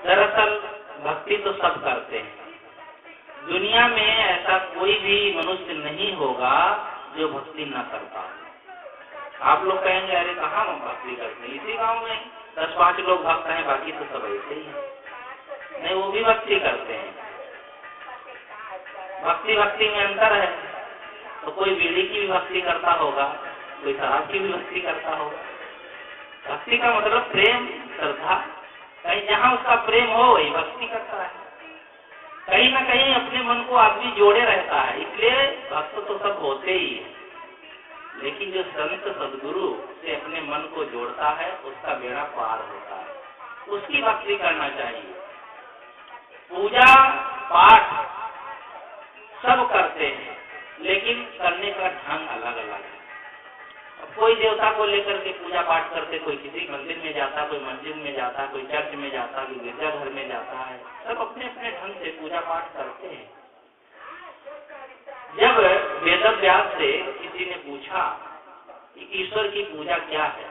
दरअसल भक्ति तो सब करते हैं। दुनिया में ऐसा कोई भी मनुष्य नहीं होगा जो भक्ति न करता। आप लोग कहेंगे अरे कहाँ हम भक्ति करते हैं, इसी गांव में 10-5 लोग भक्त हैं, बाकी तो सब ऐसे ही है। नहीं, वो भी भक्ति करते हैं। भक्ति में अंतर है। तो कोई बीड़ी की भी भक्ति करता होगा, कोई शराब की भी भक्ति करता होगा। भक्ति का मतलब प्रेम, श्रद्धा। कहीं जहाँ उसका प्रेम हो वही भक्ति करता है। कहीं ना कहीं अपने मन को आदमी जोड़े रहता है, इसलिए भक्त तो सब होते ही है। लेकिन जो संत सदगुरु से अपने मन को जोड़ता है उसका बेड़ा पार होता है, उसकी भक्ति करना चाहिए। पूजा पाठ सब करते हैं, लेकिन करने का ढंग अलग अलग है। कोई देवता को लेकर के पूजा पाठ करते, कोई किसी मंदिर में जाता, कोई मस्जिद में जाता, कोई चर्च में जाता, कोई गिरजाघर में जाता है। सब अपने अपने ढंग से पूजा पाठ करते हैं। जब वेदव्यास से किसी ने पूछा कि ईश्वर की पूजा क्या है,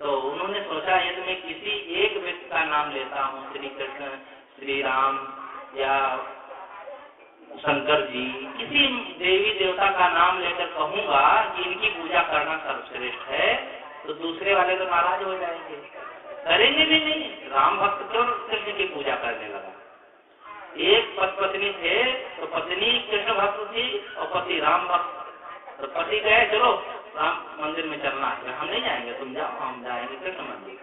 तो उन्होंने सोचा यदि मैं किसी एक व्यक्ति का नाम लेता हूँ, श्री कृष्ण, श्री राम या शंकर जी, किसी देवी देवता का नाम लेकर कहूंगा कि इनकी पूजा करना सर्वश्रेष्ठ है, तो दूसरे वाले तो नाराज हो जाएंगे, करेंगे भी नहीं। राम भक्त क्यों कृष्ण की पूजा करने लगा? एक पत्नी थे तो पत्नी कृष्ण भक्त थी और पति राम भक्त। तो पति कहे चलो राम मंदिर में चलना है, हम नहीं जाएंगे, तुम जाओ, हम जाएंगे कृष्ण मंदिर।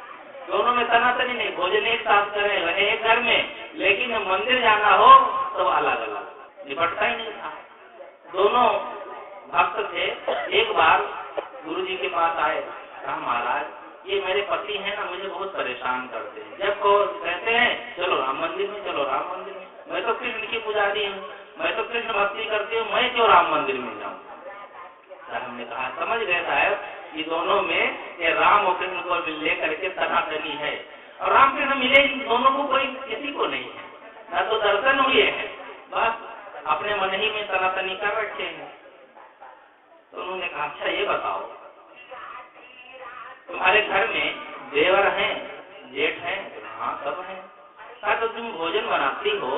दोनों में तनातनी नहीं, भोजन एक साथ करें, रहे एक घर में, लेकिन मंदिर जाना हो तो अलग अलग, निपटता ही नहीं था। दोनों भक्त थे। एक बार गुरु जी के पास आए, कहा महाराज ये मेरे पति हैं ना, मुझे बहुत परेशान करते हैं। जब वो कहते हैं चलो राम मंदिर में, चलो राम मंदिर में, मैं तो कृष्ण की पुजारी हूँ, मैं तो कृष्ण भक्ति करती हूँ, मैं क्यों राम मंदिर में जाऊँ? हमने कहा समझ गए साहब, ये दोनों में ये राम और कृष्ण को लेकर के तनातनी है, और राम कृष्ण मिले इन दोनों को कोई किसी को नहीं है, ना तो दर्शन हुए हैं, बस अपने मन ही में तनातनी कर रखे हैं। तो उन्होंने कहा अच्छा ये बताओ, तुम्हारे घर में देवर हैं, जेठ हैं? हाँ सब हैं। कहा तो तुम भोजन बनाती हो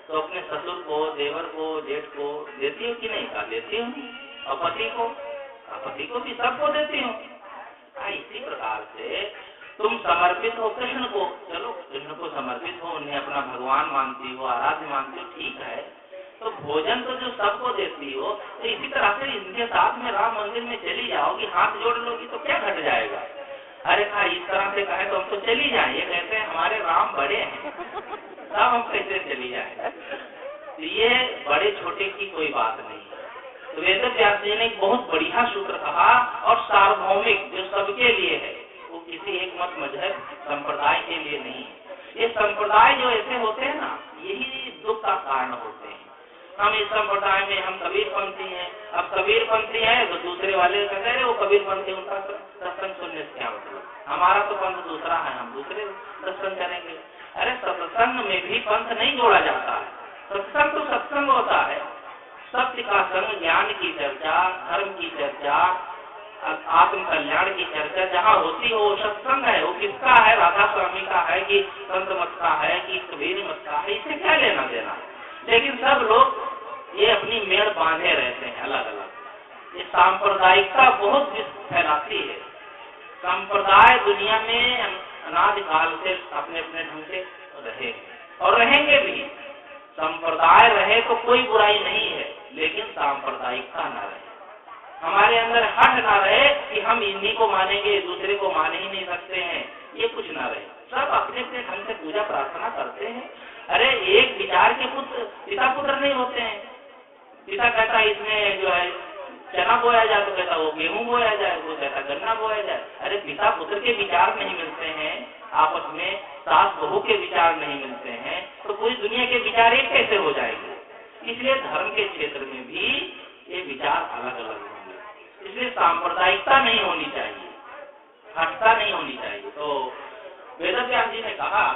तो अपने ससुर को, देवर को, जेठ को देती हो कि नहीं? कहा देती हूँ। और पति को? पति को भी सबको देती हूँ। इसी प्रकार से तुम समर्पित हो कृष्ण को, चलो कृष्ण को समर्पित हो, उन्हें अपना भगवान मानती हो, आराध्य मानती हो, ठीक है। तो भोजन तो जो सबको देती हो, तो इसी तरह से इनके साथ में राम मंदिर में चली जाओगी, हाथ जोड़ लोगी तो क्या घट जाएगा? अरे कहा इस तरह से कहे तो हम तो चली जाए। ये कहते हैं हमारे राम बड़े हैं, तब हम कैसे चली जाए? तो ये बड़े छोटे की कोई बात नहीं। तो वेदव्यास जी ने एक बहुत बढ़िया सूत्र कहा, और सार्वभौमिक जो सबके लिए है, वो किसी एक मत मजहब संप्रदाय के लिए नहीं है। ये संप्रदाय जो ऐसे होते हैं ना, यही दुख का कारण होते हैं। हम इस संप्रदाय में हम कबीरपंथी हैं, अब कबीरपंथी है तो दूसरे वाले कहते हैं वो कबीरपंथी, उनका सत्संग सुनने से क्या मतलब? हमारा तो पंथ दूसरा है, हम दूसरे सत्संग करेंगे। अरे सत्संग में भी पंथ नहीं जोड़ा जाता है। सत्संग तो सत्संग होता है, सत्य का संग, ज्ञान की चर्चा, धर्म की चर्चा, आत्म कल्याण की चर्चा जहाँ होती हो वो सत्संग है। वो किसका है? राधा स्वामी का है कि संत मत का है कि कबीर मत का है? इससे क्या लेना देना? लेकिन सब लोग ये अपनी मेड़ बांधे रहते हैं अलग अलग। ये सांप्रदायिकता बहुत फैलाती है। संप्रदाय दुनिया में अनादिकाल से अपने अपने ढंग से रहे और रहेंगे भी। संप्रदाय रहे तो कोई बुराई नहीं है, लेकिन सांप्रदायिकता न रहे, हमारे अंदर हट ना रहे कि हम इन्हीं को मानेंगे, दूसरे को मान ही नहीं सकते हैं, ये कुछ ना रहे। सब अपने अपने ढंग से पूजा प्रार्थना करते हैं। अरे एक विचार के पुत्र पिता पुत्र नहीं होते हैं। पिता कहता है इसमें जो है चना बोया जाए, तो कहता वो गेहूं बोया जाए, वो कहता गन्ना बोया जाए। अरे पिता पुत्र के विचार नहीं मिलते हैं, आपस में सास बहू के विचार नहीं मिलते हैं, तो पूरी दुनिया के विचार एक कैसे हो जाएंगे? इसलिए धर्म के क्षेत्र में भी ये विचार अलग अलग होंगे। इसलिए सांप्रदायिकता नहीं होनी चाहिए, हटता नहीं होनी चाहिए। तो वेदव्यास जी ने कहा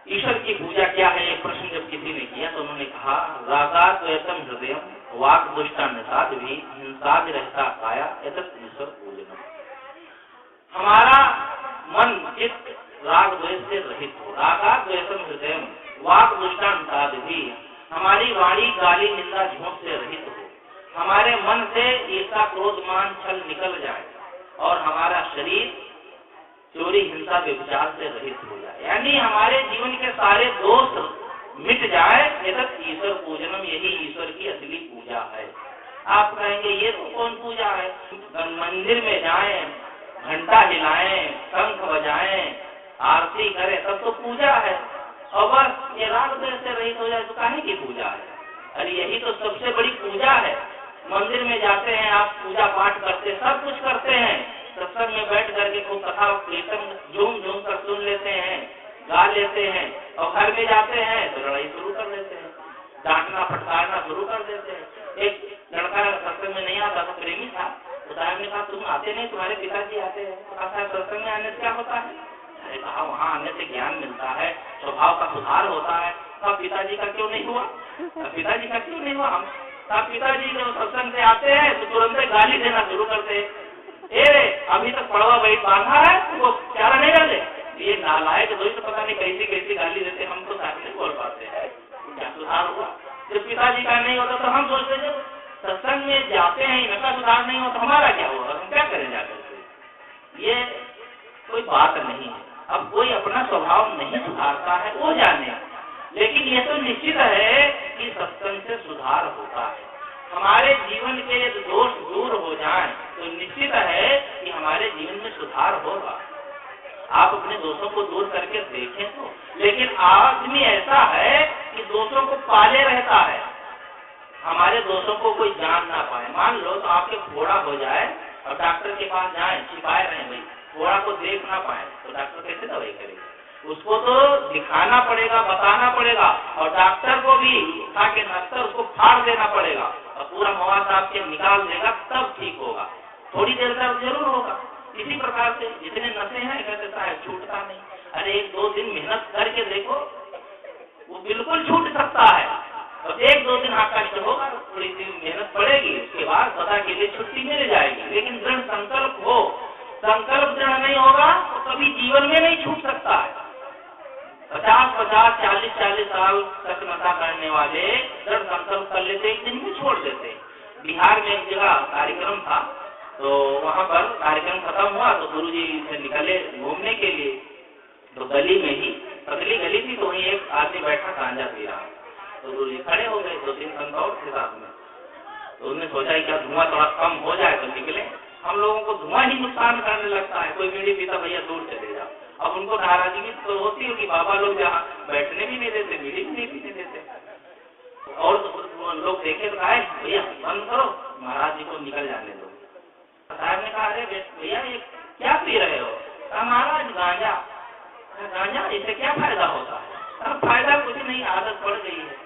ईश्वर की पूजा क्या है? ये प्रश्न जब किसी ने किया तो उन्होंने कहा रागाद्वैतम हृदय वाक दुष्टा निषाद भी हिंसाद रहता काया एतत् ईश्वर पूजनम। हमारा मन चित्त राग द्वेष से रहित हो। रागा द्वेषम हृदय वाक दुष्टांतादि, हमारी वाणी गाली निंदा झूठ से रहित हो। हमारे मन से ईर्ष्या क्रोध मान छल निकल जाए और हमारा शरीर चोरी हिंसा व्यभिचार से रहित हो जाए, यानी हमारे जीवन के सारे दोष मिट जाए। ईश्वर पूजनम, यही ईश्वर की असली पूजा है। आप कहेंगे ये तो कौन पूजा है? मंदिर में जाएं, घंटा हिलाएं, शंख बजाएं, आरती करें, तब तो पूजा है। और बस ये राग द्वेष से रहित हो जाए तो काहे की पूजा है? अरे यही तो सबसे बड़ी पूजा है। मंदिर में जाते हैं आप, पूजा पाठ करते, सब कुछ करते हैं, सत्संग में बैठ करके खूब कथा कीर्तन झूम झूम कर सुन लेते हैं, गा लेते हैं, और घर में जाते हैं तो लड़ाई शुरू कर देते हैं, डांटना फटकारना शुरू कर देते हैं। एक लड़का सत्संग में नहीं आता, तो प्रेमी था, तो साहब ने कहा तुम आते नहीं, तुम्हारे पिताजी आते हैं। तो कहा साहब सत्संग में आने से क्या होता है? अरे कहा वहाँ आने से ज्ञान मिलता है, स्वभाव का सुधार होता है। तो पिताजी का क्यों नहीं हुआ? पिताजी का क्यों नहीं हुआ? हम पिताजी जब सत्संग से आते हैं तो तुरंत गाली देना शुरू करते हैं। अभी तक पड़वा बैठ बांधा है, वो चारा नहीं डाले। ये नालायक दोस्त तो पता नहीं कैसी कैसी गाली देते, हम तो साथ नहीं बोल पाते हैं। क्या सुधार हुआ? जब पिताजी का नहीं होता तो हम सोचते जब सत्संग में जाते हैं इनका सुधार नहीं होता, हमारा क्या होगा? हम क्या करें जाकर के? ये कोई बात नहीं है। अब कोई अपना स्वभाव नहीं सुधारता है, वो जाने, लेकिन ये तो निश्चित है कि सत्संग से सुधार होता है। हमारे जीवन के यदि दोष दूर हो जाए तो निश्चित है कि हमारे जीवन में सुधार होगा। आप अपने दोषों को दूर करके देखें तो। लेकिन आदमी ऐसा है कि दोषों को पाले रहता है, हमारे दोषों को कोई जान ना पाए। मान लो तो आपके फोड़ा हो जाए और डॉक्टर के पास जाए, छिपाए रहे भाई, फोड़ा को देख ना पाए तो डॉक्टर कैसे दवाई करेगा? उसको तो दिखाना पड़ेगा, बताना पड़ेगा, और डॉक्टर को भी उठा के नक्सर उसको फाड़ देना पड़ेगा और पूरा मवाद आपके निकाल देगा, तब ठीक होगा। थोड़ी देर तक जरूर होगा। इसी प्रकार से जितने नशे हैं कहते हैं छूटता नहीं। अरे 1-2 दिन मेहनत करके देखो, वो बिल्कुल छूट सकता है। और 1-2 दिन आपका कष्ट होगा, थोड़ी सी मेहनत पड़ेगी, उसके बाद सदा के लिए छुट्टी मिल जाएगी। लेकिन दृढ़ संकल्प हो, संकल्प दृढ़ नहीं होगा तो कभी जीवन में नहीं छूट सकता है। 50-50, 40-40 साल तक नशा करने वाले दृढ़ संकल्प कर लेते, एक दिन में छोड़ देते। बिहार में एक जगह कार्यक्रम था, तो वहाँ पर कार्यक्रम खत्म हुआ तो गुरुजी से निकले घूमने के लिए, तो गली में ही पतली गली थी, तो वहीं एक आदमी बैठा गांजा पी रहा। तो गुरुजी खड़े हो गए, 2-3 संत और थे साथ में। तो उन्होंने सोचा क्या धुआं थोड़ा कम हो जाए तो निकले। हम लोगों को धुआं ही नुकसान करने लगता है। कोई बीड़ी पीता, भैया दूर चले जाओ। अब उनको नाराजगी तो होती होगी, बाबा लोग जहाँ बैठने भी नहीं देते, बीड़ी भी नहीं पीने देते। और तो लोग देखे तो आए, भैया बंद करो, महाराज जी को निकल जाने दो। साहब ने कहा अरे भैया ये क्या पी रहे हो? महाराज गांजा। गांजा, इससे क्या फायदा होता है? अब फायदा कुछ नहीं, आदत पड़ गई है।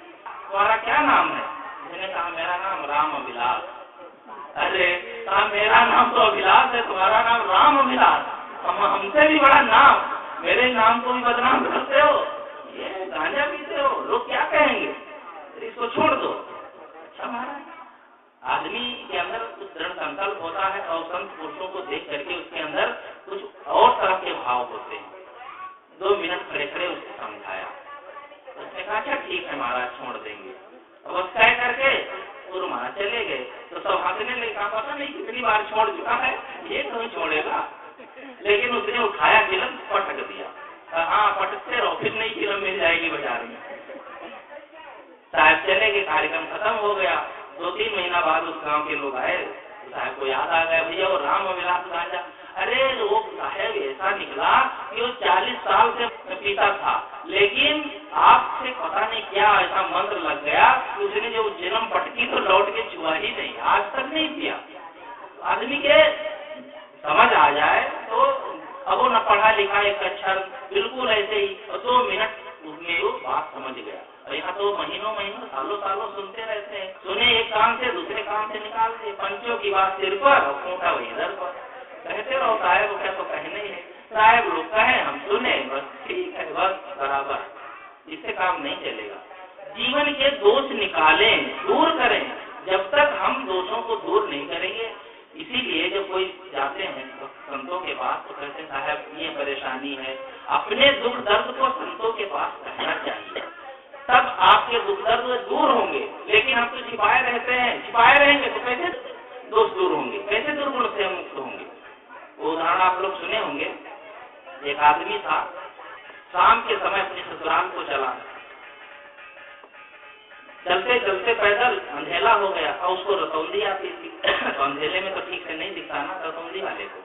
तुम्हारा क्या नाम है? मैंने कहा मेरा नाम राम अभिलाष। अरे कहा मेरा नाम तो अभिलाष है, तुम्हारा नाम राम अभिलाष, हमसे भी बड़ा नाम, मेरे नाम को भी बदनाम करते हो, ये गांजा पीते हो, लोग क्या कहेंगे? इसको छोड़ दो। अच्छा महाराज, आदमी के अंदर कुछ दृढ़ संकल्प होता है और संत पुरुषों को देख करके उसके अंदर कुछ और तरह के भाव होते हैं। 2 मिनट खड़े खड़े उसको समझाया, उसने कहा क्या ठीक है महाराज छोड़ देंगे। अब बस कह करके गुरु महाराज चले गए तो सब हंसने लगे, कहा पता नहीं कितनी बार छोड़ चुका है, ये तो नहीं छोड़ेगा। लेकिन उसने उठाया चिलम, पटक दिया। हाँ पटकते रहो, फिर नई चिलम मिल जाएगी बाजार में। साहब चले गए, कार्यक्रम खत्म हो गया। 2-3 महीना बाद उस गांव के लोग आए, साहब को याद आ गया, भैया वो राम अभिलाष गांजा। अरे वो साहब ऐसा निकला कि वो 40 साल से पीता था, लेकिन आपसे पता नहीं क्या ऐसा मंत्र लग गया कि उसने जो जन्म पटकी तो लौट के छुआ ही नहीं, आज तक नहीं पिया। आदमी के समझ आ जाए तो अब वो न पढ़ा लिखा एक अक्षर, बिल्कुल ऐसे ही 2 मिनट उसमें वो बात समझ गया। और यहाँ तो महीनों महीनों सालों सालों सुनते रहते हैं, सुने एक कान से दूसरे कान से निकालते, पंचों की बात सिर पर और खूंटा वही इधर पर। कहते रहो साहेब क्या तो कहने ही है, साहेब लोग कहें हम सुने, बस ठीक है, बस बराबर, इससे काम नहीं चलेगा। जीवन के दोष निकालें, दूर करें। जब तक हम दोषों को दूर नहीं करेंगे इसीलिए जब कोई जाते हैं तो संतों के पास तो कहते हैं साहब ये परेशानी है, अपने दुख दर्द को संतों के पास कहना चाहिए, तब आपके दुख दर्द दूर होंगे। लेकिन हम तो छिपाए रहते हैं, छिपाए रहेंगे तो कैसे दोष दूर होंगे, कैसे दुर्गुण से मुक्त होंगे। वो उदाहरण आप लोग सुने होंगे, एक आदमी था, शाम के समय अपने ससुराल को चला, चलते चलते पैदल अंधेला हो गया और उसको रतौंधी आती थी तो अंधेले में तो ठीक से नहीं दिखता ना रतौंधी वाले को।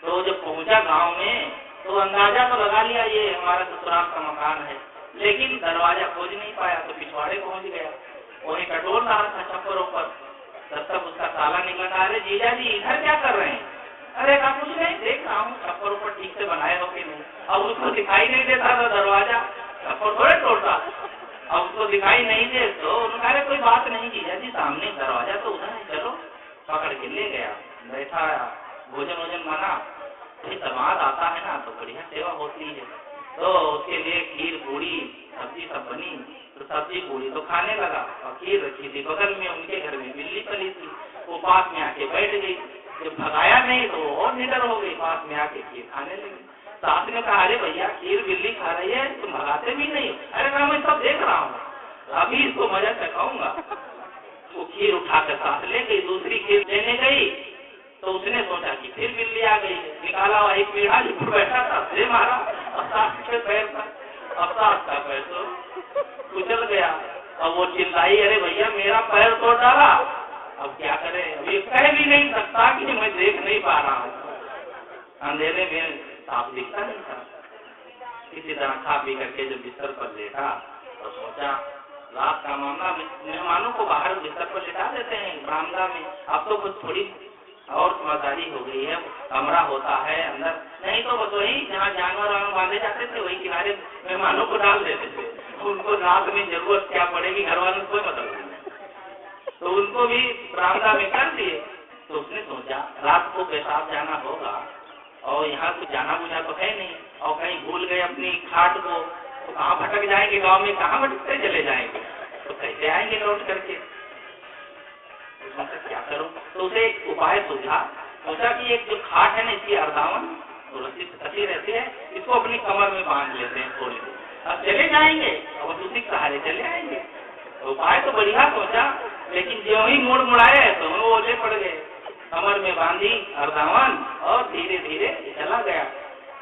तो जब पहुंचा गांव में तो अंदाजा तो लगा लिया ये हमारा ससुराल का मकान है, लेकिन दरवाजा खोज नहीं पाया तो पिछवाड़े पहुंच गया। वही कटोर रहा था छप्परों पर, तब तक उसका ताला निकला। अरे जीजा जी इधर क्या कर रहे हैं? अरे कहा कुछ नहीं, देख रहा हूँ छप्परों पर ठीक से बनाए हो कि नहीं। अब उसको दिखाई नहीं देता था दरवाजा, छप्पर थोड़े तोड़ता, अब उसको दिखाई नहीं दे तो उन्होंने कहा कोई बात नहीं जीजा जी, सामने दरवाजा तो उधर है, चलो। पकड़ के ले गया, बैठाया, भोजन वोजन माना। समाज आता है ना तो बढ़िया सेवा होती है, तो उसके लिए खीर पूड़ी सब्जी सब बनी, तो सब्जी पूड़ी तो खाने लगा और खीर रखी थी बगल में, उनके घर में बिल्ली पली थी, वो पास में आके बैठ गई। जब भगाया नहीं तो और निडर हो गई, पास में आके खीर खाने लगी। सास ने कहा अरे भैया खीर बिल्ली खा रही है, तुम भगाते भी नहीं। अरे कहा मैं सब देख रहा हूँ, अभी इसको मजा चखाऊंगा। वो खीर उठाकर सास ले गई, दूसरी खीर लेने गई तो उसने सोचा कि फिर बिल्ली आ गई है, निकाला वही पीढ़ा जो बैठा था दे मारा और सास के पैर पर, अब सास का पैर तो कुचल गया। अब वो चिल्लाई अरे भैया मेरा पैर तोड़ डाला, अब क्या करे, अब ये कह भी नहीं सकता कि मैं देख नहीं पा रहा हूँ, अंधेरे में साफ दिखता नहीं था। इसी तरह खा पी करके जब बिस्तर पर लेटा तो सोचा रात का मामला, मेहमानों को बाहर बिस्तर पर लेटा देते हैं बरामदा में, अब तो कुछ थोड़ी और समझदारी हो गई है, कमरा होता है अंदर, नहीं तो बस वही जहाँ जानवर बांधे जाते थे वही किनारे मेहमानों को डाल देते थे। उनको रात में जरूरत क्या पड़ेगी घर वालों को पता नहीं, तो उनको भी बरामदा में कर दिए। तो उसने सोचा रात को पेशाब जाना होगा और यहाँ कुछ जाना बुझा तो है नहीं, और कहीं भूल गए अपनी खाट को तो कहाँ भटक जाएंगे, गांव में कहाँ भटकते चले जाएंगे, तो कैसे आएंगे लौट करके। क्या करूं, तो उसे एक उपाय सूझा। सोचा कि एक जो खाट है ना इसकी अर्धावन तो रस्सी से कसी रहती है, इसको अपनी कमर में बांध लेते हैं थोड़ी देर, अब चले जाएंगे और बस उसी सहारे चले आएंगे। उपाय तो बढ़िया सोचा, लेकिन जो ही मोड़ मुड़ाए तो वो ओले पड़ गए। कमर में बांधी अर्धावन और धीरे धीरे चला गया।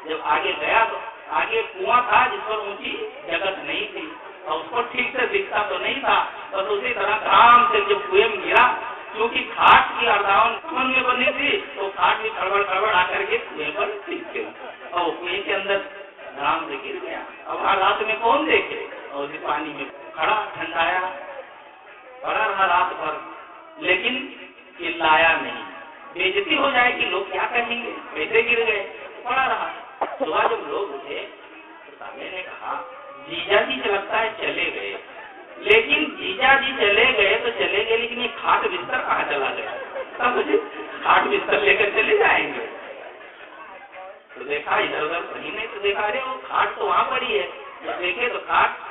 जब आगे गया तो आगे कुआं था जिस पर ऊंची जगत नहीं थी और उसको ठीक से दिखता तो नहीं था, बस उसी तरह काम से जब कुएं में गिरा, क्योंकि खाट की अर्धावन कमर में बनी थी तो खाट भी खड़बड़ खड़बड़ आकर के कुएं पर टिक गई और कुएं के अंदर आराम से गिर गया। अब रात में कौन देखे, और उसी पानी में खड़ा ठंडाया, पड़ा रहा रात भर, लेकिन चिल्लाया नहीं, बेइज्जती हो जाएगी, लोग क्या कहेंगे, कैसे गिर गए, पड़ा रहा। सुबह जब लोग उठे तो साले ने कहा जीजा जी लगता है चले गए, लेकिन जीजा जी चले गए तो चले गए, लेकिन ये खाट बिस्तर कहाँ चला गया, तब मुझे खाट बिस्तर लेकर चले जाएंगे। तो देखा इधर उधर कहीं नहीं, तो देखा अरे वो खाट तो वहां पड़ी है, तो देखे तो खाट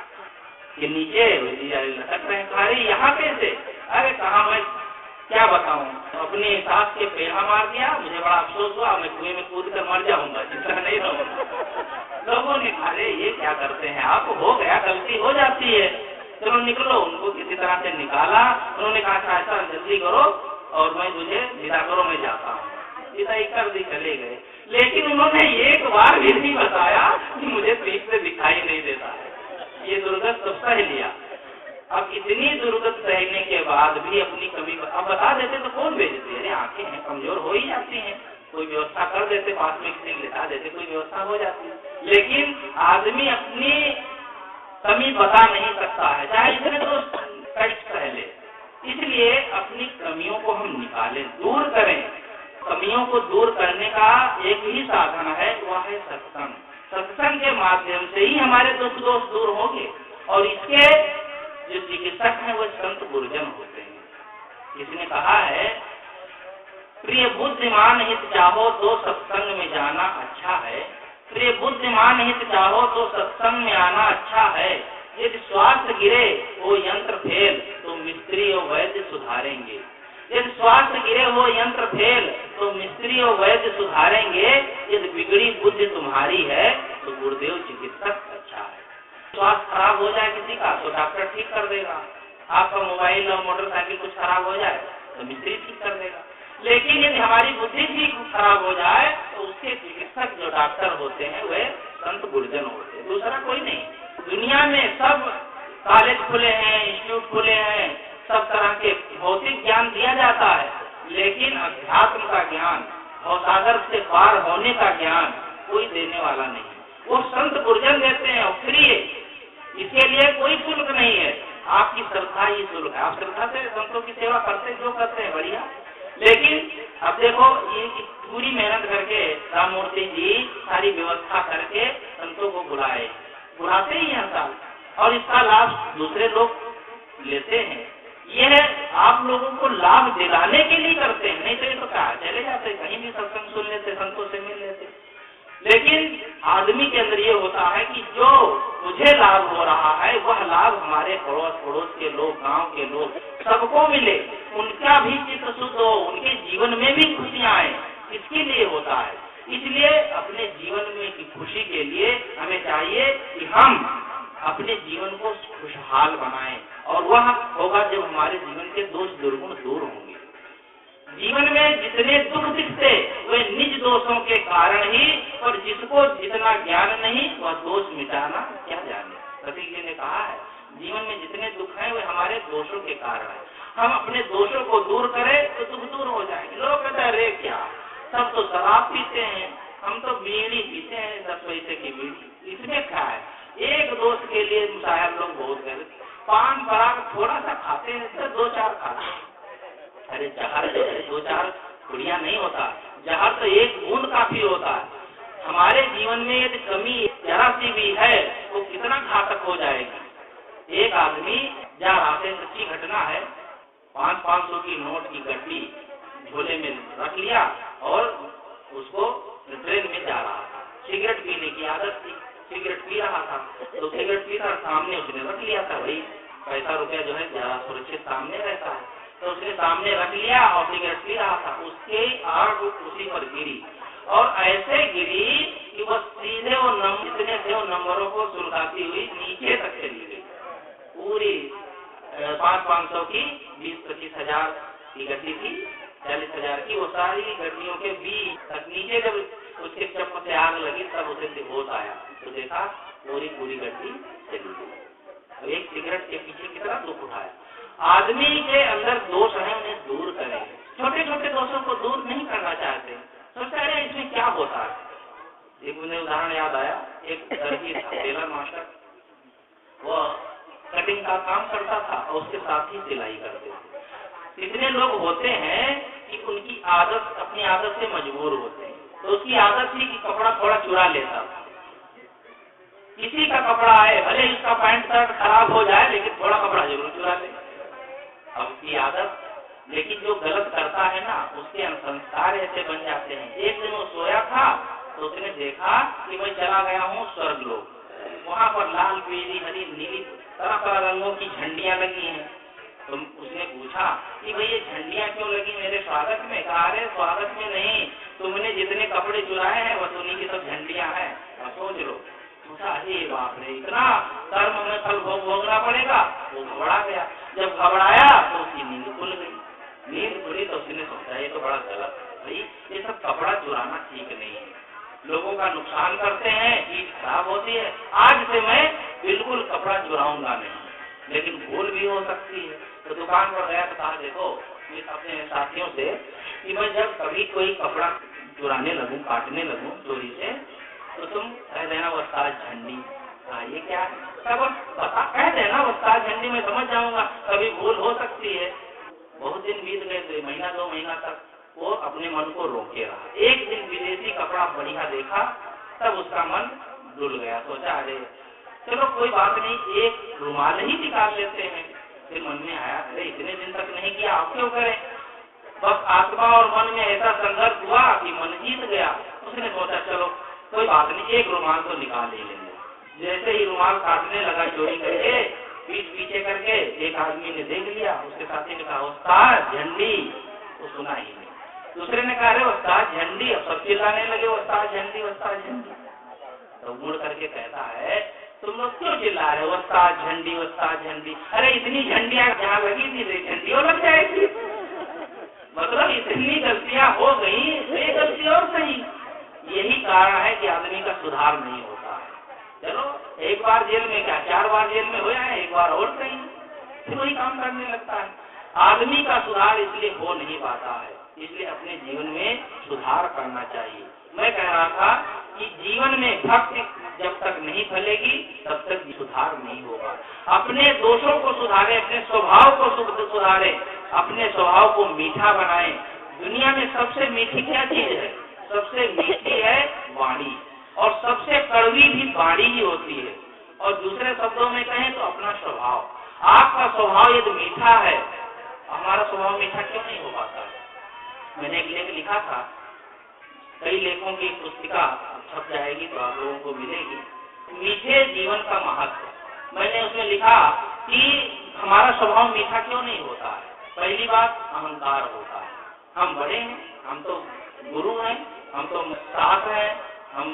के नीचे जीजा लटक रहे हैं। अरे यहाँ कैसे? अरे कहा मैं क्या बताऊं, अपनी सास के पेड़ा मार दिया, मुझे बड़ा अफसोस हुआ, मैं कुएं में कूद कर मर जाऊंगा, जितना नहीं रहूंगा। लोगों ने कहा ये क्या करते हैं आप, हो गया, गलती हो जाती है, चलो निकलो। उनको किसी तरह से निकाला, उन्होंने कहा ऐसा जल्दी करो और मैं मुझे विदा करो, मैं जाता हूँ। विदाई कर दी, चले गए। लेकिन उन्होंने एक बार भी नहीं बताया कि मुझे ठीक से दिखाई नहीं देता है। ये दुर्गत तो सह लिया। अब इतनी दुर्गत सहने के बाद भी अपनी कमी अब बता देते तो कौन बेचती है, आंखें हैं कमजोर हो ही जाती हैं, कोई व्यवस्था कर देते, पास में किसी लिटा देते, कोई व्यवस्था हो जाती है। लेकिन आदमी अपनी कमी बता नहीं सकता है, चाहे इतने तो कष्ट सह ले। इसलिए अपनी कमियों को हम निकालें, दूर करें। कमियों को दूर करने का एक ही साधन है, वह है सत्संग। सत्संग के माध्यम से ही हमारे दुख दोष दूर होंगे, और इसके जो चिकित्सक हैं वो संत गुरुजन होते हैं। इसने कहा है प्रिय बुद्धिमान हित चाहो तो सत्संग में जाना अच्छा है, प्रिय बुद्धिमान हित चाहो तो सत्संग में आना अच्छा है। यदि स्वास्थ्य गिरे वो यंत्र फेल तो मिस्त्री और वैद्य सुधारेंगे, यदि स्वास्थ्य गिरे हो यंत्र फेल तो मिस्त्री और वैद्य सुधारेंगे, यदि बिगड़ी बुद्धि तुम्हारी है तो गुरुदेव चिकित्सक अच्छा है। स्वास्थ्य खराब हो जाए किसी का तो डॉक्टर ठीक कर देगा, आपका मोबाइल और मोटरसाइकिल कुछ खराब हो जाए तो मिस्त्री ठीक कर देगा, लेकिन यदि हमारी बुद्धि भी खराब हो जाए तो उसके चिकित्सक जो डॉक्टर होते हैं वे संत गुरुजन होते हैं, दूसरा कोई नहीं। दुनिया में सब कॉलेज खुले हैं, इंस्टीट्यूट खुले हैं, सब तरह के भौतिक ज्ञान दिया जाता है, लेकिन अध्यात्म का ज्ञान और सागर से पार होने का ज्ञान कोई देने वाला नहीं। वो संत गुरुजन देते हैं और फ्री है, इसके लिए कोई शुल्क नहीं है, आपकी श्रद्धा ही शुल्क है। आप श्रद्धा से संतों की सेवा करते जो करते हैं बढ़िया, लेकिन अब देखो ये पूरी मेहनत करके राममूर्ति जी सारी व्यवस्था करके संतों को बुलाते ही हैं साल, और इसका लाभ दूसरे लोग लेते हैं। यह आप लोगों को लाभ दिलाने के लिए करते हैं, नहीं तो ये तो क्या चले जाते कहीं भी सत्संग सुन लेते, संतों से मिल लेते। लेकिन आदमी के अंदर ये होता है कि जो मुझे लाभ हो रहा है वह लाभ हमारे पड़ोस के लोग, गांव के लोग सबको मिले, उनका भी चित्त शुद्ध हो, उनके जीवन में भी खुशियां आए, इसके लिए होता है। इसलिए अपने जीवन में की खुशी के लिए हमें चाहिए कि हम अपने जीवन को खुशहाल बनाएं, और वह होगा जब हमारे जीवन के दोष दुर्गुण दूर होंगे। जीवन में जितने दुख दिखते वे निज दोषों के कारण ही, और जिसको जितना ज्ञान नहीं वह दोष मिटाना क्या जाने। कबीर जी ने कहा है जीवन में जितने दुख हैं वे हमारे दोषों के कारण है, हम अपने दोषों को दूर करें तो दुख दूर हो जाएंगे। लोग कहते हैं अरे क्या सब तो शराब पीते हैं, हम तो बीड़ी पीते हैं 10 पैसे की बीड़ी, इसमें क्या है। एक दोस्त के लिए शायद लोग बहुत गए, पान पराग थोड़ा सा खाते हैं तो 2-4 खाते हैं, अरे जहर जो है 2-4 पुड़िया नहीं होता, जहर तो एक बूंद काफी होता है। हमारे जीवन में यदि कमी जरा सी भी है वो कितना घातक हो जाएगी। एक आदमी जा रहा है, सच्ची घटना है, 500 की नोट की गड्डी झोले में रख लिया और उसको ट्रेन में जा रहा था। सिगरेट पीने की आदत थी, सिगरेट पी रहा था, तो सिगरेट पीता सामने उसने रख लिया था, भाई पैसा रुपया जो है ज्यादा सुरक्षित सामने रहता है, तो उसने सामने रख लिया और सिगरेट पी रहा था। उसके आग उसी पर गिरी और ऐसे गिरी कि वह सीधे वो जितने थे वो नंबरों को सुलगाती हुई नीचे तक चली गई। पूरी 500 की 20-25 हजार की गड्डी थी, 40 हजार की, वो सारी गड्डियों के बीच तक नीचे जब उसके चप्पल से आग लगी तब उसे होश आया, तो देखा पूरी गड्डी चली गई। एक सिगरेट के पीछे कितना दुख उठाया। आदमी के अंदर दोष है उन्हें दूर करें, छोटे छोटे दोषों को दूर नहीं करना चाहते, सोचते अरे इसमें क्या होता है। एक मुझे उदाहरण याद आया, एक दर्जी था, टेलर मास्टर, वो कटिंग का काम करता था और उसके साथ ही सिलाई करते थे। कितने लोग होते हैं कि उनकी आदत अपनी आदत से मजबूर होते हैं, तो उसकी आदत थी कि कपड़ा थोड़ा चुरा लेता था। किसी का कपड़ा है भले उसका पैंट शर्ट खराब हो जाए लेकिन थोड़ा कपड़ा जरूर चुरा ले, अब उसकी आदत। लेकिन जो गलत करता है ना उसके संस्कार ऐसे बन जाते हैं। एक दिन वो सोया था तो उसने देखा कि मैं चला गया हूँ स्वर्ग लोक, वहाँ पर लाल पीली हरी नीली तरह तरह रंगों की झंडियां लगी हैं। तो उसने पूछा कि भाई ये झंडियां क्यों लगी मेरे स्वागत में? कहा अरे स्वागत में नहीं, तुमने जितने कपड़े चुराए हैं वह उन्हीं की सब झंडियां हैं, अब सोच लो। अरे बाप रे, इतना कर्म में फल भोगना पड़ेगा। वो घबरा गया, जब घबराया तो उसकी नींद खुल गई। नींद खुली तो उसने सोचा ये तो बड़ा गलत है, भाई ये सब कपड़ा चुराना ठीक नहीं है, लोगों का नुकसान करते हैं, चीज खराब होती है। आज से मैं बिल्कुल कपड़ा चुराऊंगा नहीं, लेकिन भूल भी हो सकती है। तो दुकान पर गया तो कहा देखो अपने साथियों से कि मैं जब कभी कोई कपड़ा चुराने लगूं, काटने लगूं चोरी से, तो तुम कह देना वस्ताद झंडी। ये क्या है? सब बता कह देना वस्ताद झंडी, मैं समझ जाऊंगा, कभी भूल हो सकती है। बहुत दिन बीत गए, महीना 2 महीना तक वो अपने मन को रोके रहा। एक दिन विदेशी कपड़ा बढ़िया देखा, तब उसका मन डुल गया। सोचा अरे चलो कोई बात नहीं, एक रुमाल ही निकाल लेते हैं। फिर मन में आया अरे इतने दिन तक नहीं किया, आप क्यों करें? बस आत्मा और मन में ऐसा संघर्ष हुआ कि मन जीत गया। उसने सोचा चलो कोई बात नहीं, एक रुमाल तो निकाल ही लेंगे। जैसे ही रुमाल काटने लगा चोरी करके, पीठ पीछे करके एक आदमी ने देख लिया, उसके साथी ने कहा उस्ताद झंडी, तो सुना ही नहीं। दूसरे ने कहा अरे उस्ताद झंडी, अब सब चिल्लाने लगे उस्ताद झंडी उस्ताद झंडी। तो मुड़ करके कहता है तुम लोग क्यों चिल्ला रहे हो उस्ताद झंडी उस्ताद झंडी? अरे इतनी झंडियां जहाँ लगी थी झंडी और लग जाएगी। मतलब इतनी गलतियां हो गई, ये गलती और सही। यही कारण है कि आदमी का सुधार नहीं होता है। चलो एक बार जेल में क्या 4 बार जेल में हो जाए, एक बार और सही, फिर वही काम करने लगता है। आदमी का सुधार इसलिए हो नहीं पाता है, इसलिए अपने जीवन में सुधार करना चाहिए। मैं कह रहा था कि जीवन में भक्ति जब तक नहीं फैलेगी तब तक सुधार नहीं होगा। अपने दोषों को सुधारे, अपने स्वभाव को सुधारे, अपने स्वभाव को मीठा बनाए। दुनिया में सबसे मीठी क्या चीज है? सबसे मीठी है वाणी, और सबसे कड़वी भी वाणी ही होती है। और दूसरे शब्दों में कहें तो अपना स्वभाव। आपका स्वभाव यदि मीठा है, हमारा स्वभाव मीठा क्यों नहीं हो पाता है? मैंने एक लेख लिखा था, कई लेखों की पुस्तिका छप जाएगी तो आप लोगों को मिलेगी, मीठे जीवन का महत्व। मैंने उसमें लिखा कि हमारा स्वभाव मीठा क्यों नहीं होता है। पहली बात अहंकार होता है। हम बड़े हैं, हम तो गुरु हैं, हम तो सास हैं, हम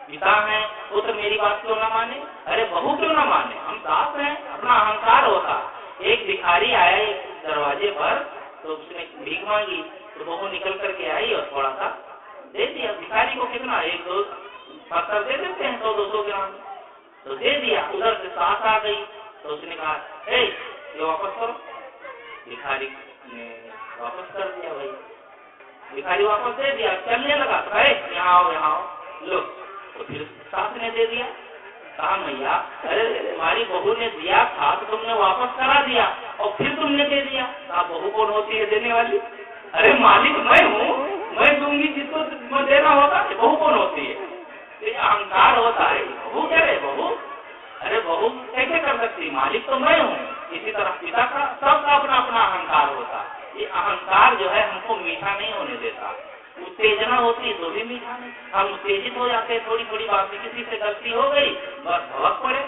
पिता हैं, वो तो मेरी बात क्यों ना माने? अरे बहू क्यों ना माने? हम सास हैं, अपना अहंकार होता। एक भिखारी आया एक दरवाजे पर, तो उसने भीख मांगी, तो बहू निकल करके आई और थोड़ा सा दे दिया। भिखारी को कितना 1-2 पत्थर दे देते हैं 100-200 ग्राम, तो दे दिया। उधर से सास आ गई तो उसने कहा ये वापस करो। भिखारी ने वापस कर दिया। भाई भिखारी वापस दे दिया, चलने लगा, यहाँ आओ यहाँ आओ लो। तो फिर सास ने दे दिया। कहा मैया अरे तुम्हारी बहू ने दिया था तो तुमने वापस करा दिया और फिर तुमने दे दिया। कहा बहू कौन होती है देने वाली? अरे मालिक मैं हूँ, मैं दूंगी जिसको देना होता है। बहू कौन होती है? ये अहंकार होता है। बहू कह रहे बहू, अरे बहू कैसे कर सकती? मालिक तो मैं हूँ। इसी तरह पिता का सबका अपना अपना अहंकार होता है। ये अहंकार जो है हमको मीठा नहीं होने देता। उत्तेजना होती है तो भी मीठा नहीं। हम उत्तेजित हो जाते हैं थोड़ी थोड़ी बात में, किसी से गलती हो गई बस भवक पड़े।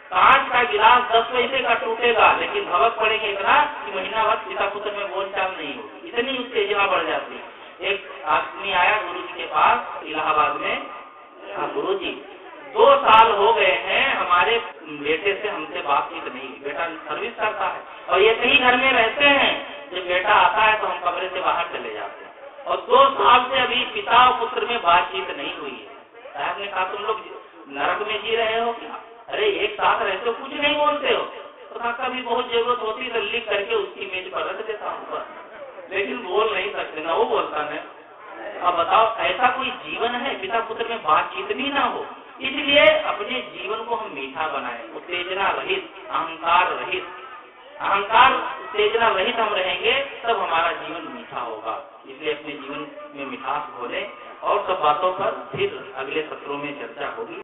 कांच का गिलास 10 पैसे का टूटेगा, लेकिन भवक पड़ेगा इतना कि महीना भर पिता पुत्र में बोलचाल नहीं होगी, इतनी उत्तेजना बढ़ जाती है। एक आदमी आया गुरु जी के पास इलाहाबाद में, गुरु जी 2 साल हो गए हैं हमारे बेटे से हमसे बातचीत नहीं। बेटा सर्विस करता है और ये कहीं घर में रहते हैं, जब बेटा आता है तो हम कमरे से बाहर चले जाते हैं, और 2 साल से अभी पिता और पुत्र में बातचीत नहीं हुई है। साहब ने कहा तुम लोग नरक में जी रहे हो क्या? अरे एक साथ रहते हो कुछ नहीं बोलते हो? तो कहा कभी बहुत जरूरत होती तो लिख करके उसकी मेज पर रख देता हूँ, लेकिन बोल नहीं सकते ना वो बोलता है। अब बताओ ऐसा कोई जीवन है पिता पुत्र में बातचीत भी ना हो? इसलिए अपने जीवन को हम मीठा बनाएं, उत्तेजना रहित, अहंकार रहित। अहंकार उत्तेजना रहित हम रहेंगे तब हमारा जीवन मीठा होगा। इसलिए अपने जीवन में मिठास घोलें, और सब बातों पर फिर अगले सत्रों में चर्चा होगी।